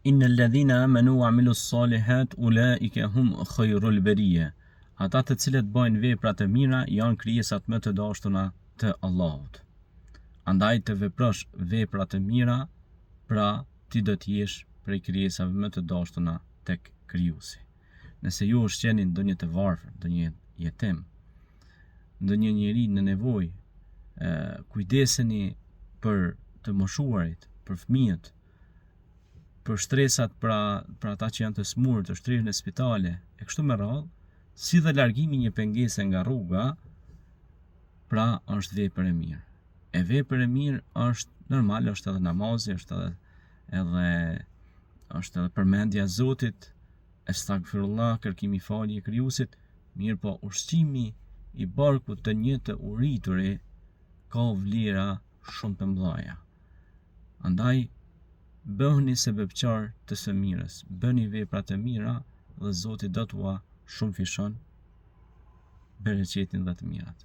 Innal ladhina amanu wa amilus salihat ulaika hum khayrul bariyah. Ata të cilët bëjnë vepra të mira janë krijesat më të dashtuna të Allahut. Andaj të veprosh vepra të mira, pra ti do të jesh prej krijesave më të dashtuna tek Krijuesi. Nëse ju ushqeni ndonjë të varfër, ndonjë jetim, ndonjë njeri në nevojë, kujdeseni për të moshuarit, për fëmijët, për shtresat për ata që janë të smurë, të shtrirë në spitale, e kështu me radhë, si dhe largimi një pengese nga rruga, pra është vepër e mirë. E vepër e mirë është normal, është edhe namazi, është edhe përmendja e Zotit, estagfirullah, kërkimi falje Krijuesit, mirë po ushqimi i barkut të një të urituri ka vlera shumë të mëdha. Andaj bëhuni sebepçar të së mirës, bëni vepra të mira dhe Zoti do t'ua shumëfishon bereqetin dhe të mirat.